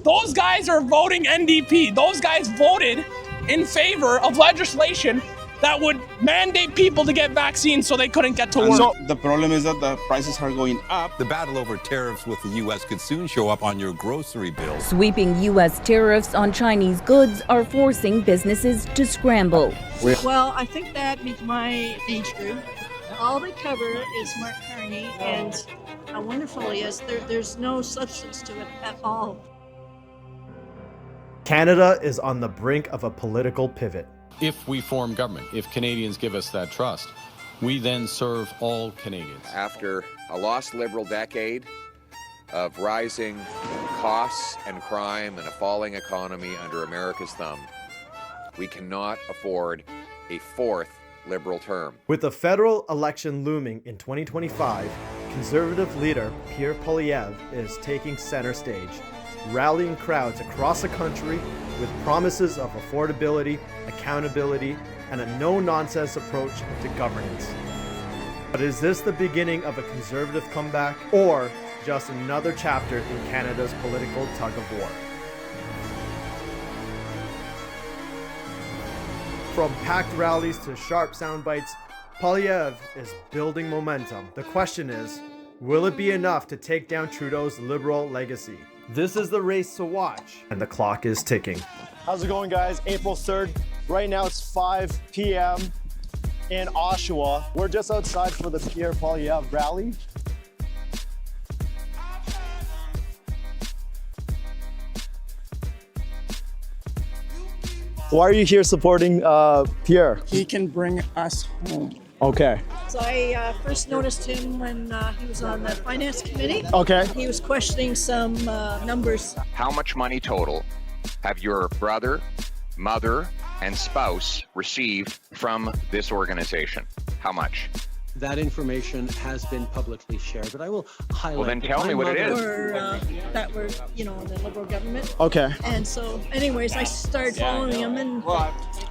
Those guys are voting NDP. Those guys voted in favor of legislation that would mandate people to get vaccines so they couldn't get to work. So the problem is that the prices are going up. The battle over tariffs with the U.S. could soon show up on your grocery bill. Sweeping U.S. tariffs on Chinese goods are forcing businesses to scramble. Well, I think that meets my age group. All they cover is Mark Carney, and how wonderful he is. There's no substance to it at all. Canada is on the brink of a political pivot. If we form government, if Canadians give us that trust, we then serve all Canadians. After a lost Liberal decade of rising costs and crime and a falling economy under America's thumb, we cannot afford a fourth Liberal term. With the federal election looming in 2025, Conservative leader Pierre Poilievre is taking center stage, rallying crowds across the country with promises of affordability, accountability, and a no-nonsense approach to governance. But is this the beginning of a Conservative comeback, or just another chapter in Canada's political tug-of-war? From packed rallies to sharp sound bites, Poilievre is building momentum. The question is, will it be enough to take down Trudeau's Liberal legacy? This is the race to watch, and the clock is ticking. How's it going, guys? April 3rd. Right now it's 5 p.m. in Oshawa. We're just outside for the Pierre Poilievre rally. Why are you here supporting Pierre? He can bring us home. Okay. So I first noticed him when he was on the finance committee. Okay. He was questioning some numbers. How much money total have your brother, mother, and spouse received from this organization? How much? That information has been publicly shared, but I will highlight. Well, then tell me what it is. That were, in the Liberal government. Okay. And so, anyways, I started following him, and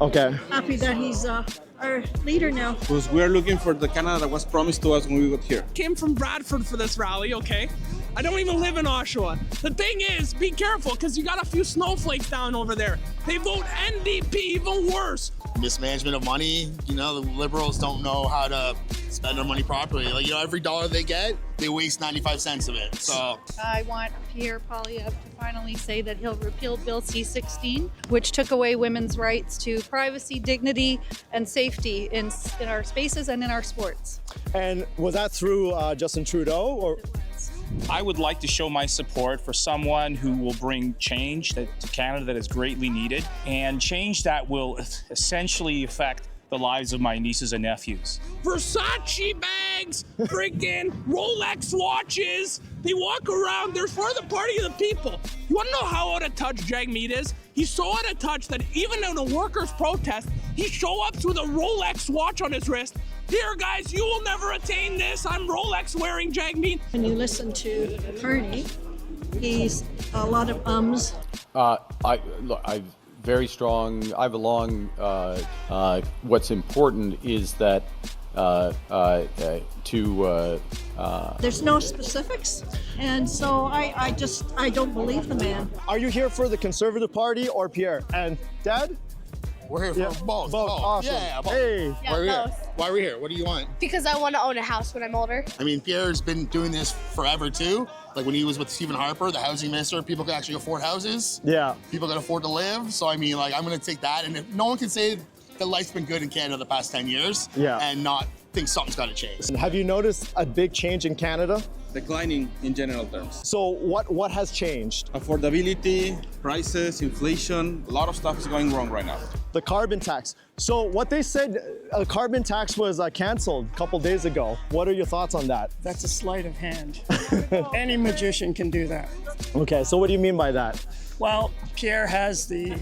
okay. happy that he's our leader now. Because we're looking for the Canada that was promised to us when we got here. Came from Bradford for this rally, okay? I don't even live in Oshawa. The thing is, be careful, because you got a few snowflakes down over there. They vote NDP, even worse. Mismanagement of money. The Liberals don't know how to spend their money properly. Every dollar they get, they waste 95 cents of it. So I want Pierre Poilievre to finally say that he'll repeal Bill C-16, which took away women's rights to privacy, dignity, and safety in our spaces and in our sports. And was that through Justin Trudeau, or? I would like to show my support for someone who will bring change to Canada that is greatly needed, and change that will essentially affect the lives of my nieces and nephews. Versace bags, freaking Rolex watches. They walk around, they're for the party of the people. You wanna know how out of touch Jagmeet is? He's so out of touch that even in a workers' protest, he show up with a Rolex watch on his wrist. Here, guys, you will never attain this. I'm Rolex wearing Jagmeet. When you listen to Carney, he's a lot of ums. I'm very strong. I have a long. What's important is that there's no specifics, and so I don't believe the man. Are you here for the Conservative Party or Pierre? And Dad? we're here for both. Awesome. Yeah, both. Hey. Why are we here? Why are we here? What do you want? Because I want to own a house when I'm older. I mean, Pierre's been doing this forever too. Like when he was with Stephen Harper, the housing minister, people could actually afford houses. Yeah. People could afford to live. So I mean, I'm gonna take that. And if no one can say that life's been good in Canada the past 10 years and not think something's gotta change. Have you noticed a big change in Canada? Declining in general terms. So what has changed? Affordability, prices, inflation, a lot of stuff is going wrong right now. The carbon tax. So what they said, a carbon tax was canceled a couple days ago. What are your thoughts on that? That's a sleight of hand. Any magician can do that. Okay, so what do you mean by that? Well, Pierre has the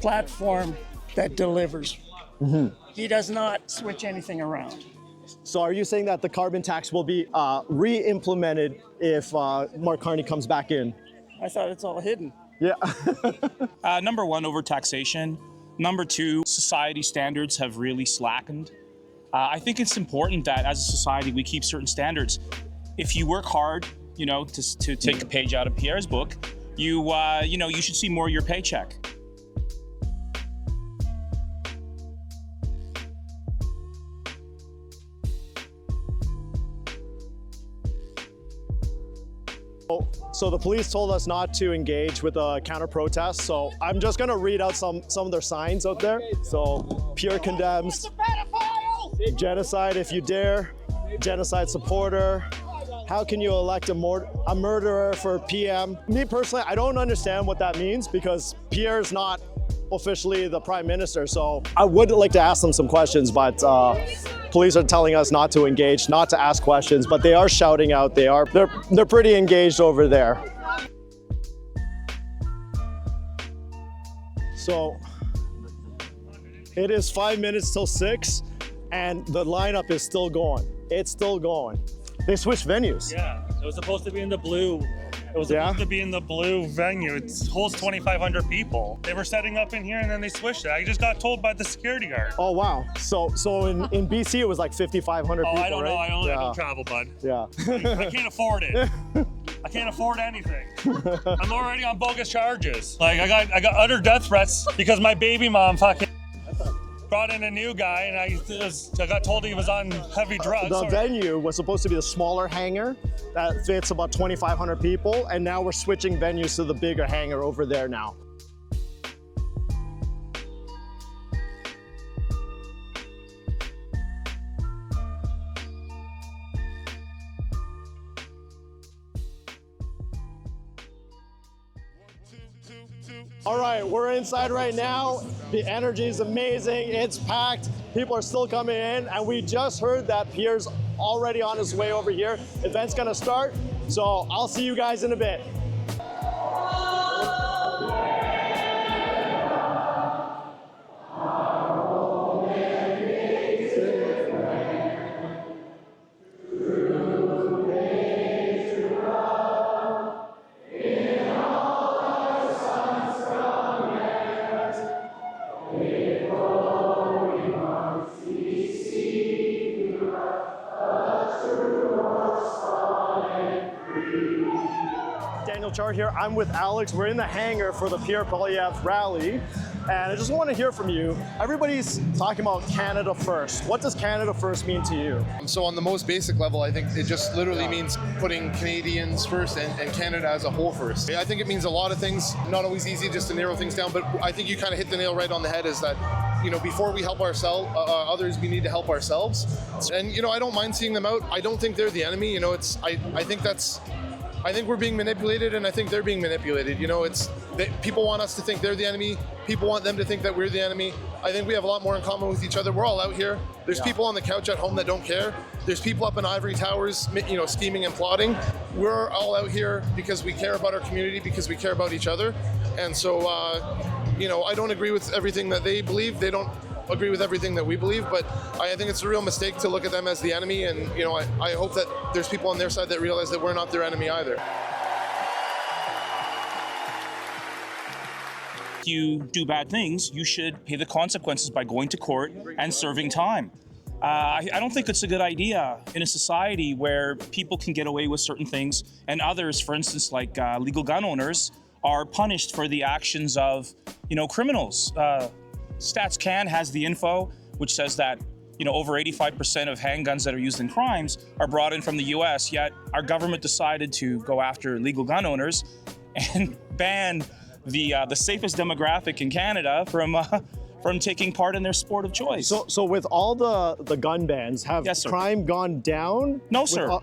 platform that delivers. Mm-hmm. He does not switch anything around. So are you saying that the carbon tax will be re-implemented if Mark Carney comes back in? I thought it's all hidden. Yeah. Number one, over taxation. Number two, society standards have really slackened. I think it's important that as a society we keep certain standards. If you work hard, to take a page out of Pierre's book, you know, you should see more of your paycheck. So the police told us not to engage with a counter-protest. So I'm just gonna read out some of their signs out there. So Pierre condemns genocide if you dare, genocide supporter. How can you elect a murderer for PM? Me personally, I don't understand what that means because Pierre's not officially the prime minister. So I would like to ask them some questions, but police are telling us not to engage, not to ask questions, but they are shouting out. They're pretty engaged over there. So it is 5 minutes till 6 and the lineup is still going. It's still going. They switched venues. Yeah, it was supposed to be in the blue. It was supposed to be in the blue venue. It holds 2,500 people. They were setting up in here and then they switched it. I just got told by the security guard. Oh, wow. So in BC, it was like 5,500 people, I don't know. right? I don't travel, bud. Yeah. I can't afford it. I can't afford anything. I'm already on bogus charges. Like I got utter death threats because my baby mom fucking brought in a new guy and I got told he was on heavy drugs. The venue was supposed to be the smaller hangar that fits about 2,500 people, and now we're switching venues to the bigger hangar over there now. All right, we're inside right now. The energy is amazing. It's packed. People are still coming in, and we just heard that Pierre's already on his way over here. Event's gonna start, so I'll see you guys in a bit. Char here. I'm with Alex. We're in the hangar for the Pierre Poilievre rally, and I just want to hear from you. Everybody's talking about Canada first. What does Canada first mean to you? So on the most basic level, I think it just literally means putting Canadians first and Canada as a whole first. I think it means a lot of things, not always easy just to narrow things down, but I think you kind of hit the nail right on the head, is that, you know, before we help ourselves, others, we need to help ourselves. And, you know, I don't mind seeing them out. I don't think they're the enemy. You know, I think we're being manipulated, and I think they're being manipulated. You know, people want us to think they're the enemy. People want them to think that we're the enemy. I think we have a lot more in common with each other. We're all out here. There's people on the couch at home that don't care. There's people up in ivory towers, you know, scheming and plotting. We're all out here because we care about our community, because we care about each other. And so, you know, I don't agree with everything that they believe. They don't agree with everything that we believe, but I think it's a real mistake to look at them as the enemy, and you know, I hope that there's people on their side that realize that we're not their enemy either. If you do bad things, you should pay the consequences by going to court and serving time. I don't think it's a good idea in a society where people can get away with certain things and others, for instance, like legal gun owners, are punished for the actions of, you know, criminals. StatsCan has the info, which says that, you know, over 85% of handguns that are used in crimes are brought in from the US, yet our government decided to go after legal gun owners and ban the safest demographic in Canada from taking part in their sport of choice. So with all the gun bans, have crime gone down? No, sir.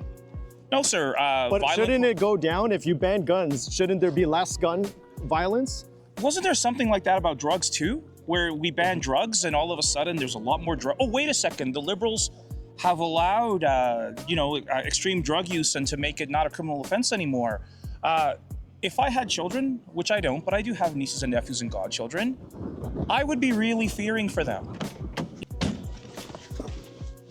No, sir. But shouldn't it go down if you ban guns? Shouldn't there be less gun violence? Wasn't there something like that about drugs too? Where we ban drugs and all of a sudden there's a lot more drugs. Oh, wait a second. The Liberals have allowed, you know, extreme drug use and to make it not a criminal offense anymore. If I had children, which I don't, but I do have nieces and nephews and godchildren, I would be really fearing for them.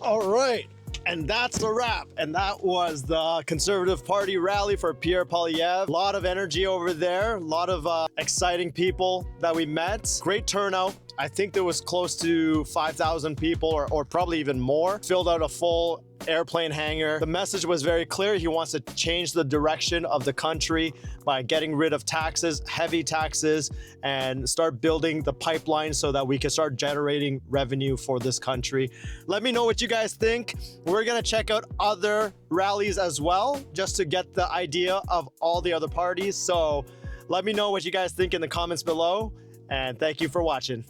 All right. And that's the wrap. And that was the Conservative Party rally for Pierre Poilievre. A lot of energy over there. A lot of exciting people that we met. Great turnout. I think there was close to 5,000 people or probably even more. Filled out a full airplane hangar. The message was very clear. He wants to change the direction of the country by getting rid of taxes, heavy taxes, and start building the pipeline so that we can start generating revenue for this country. Let me know what you guys think. We're gonna check out other rallies as well, just to get the idea of all the other parties. So let me know what you guys think in the comments below, and thank you for watching.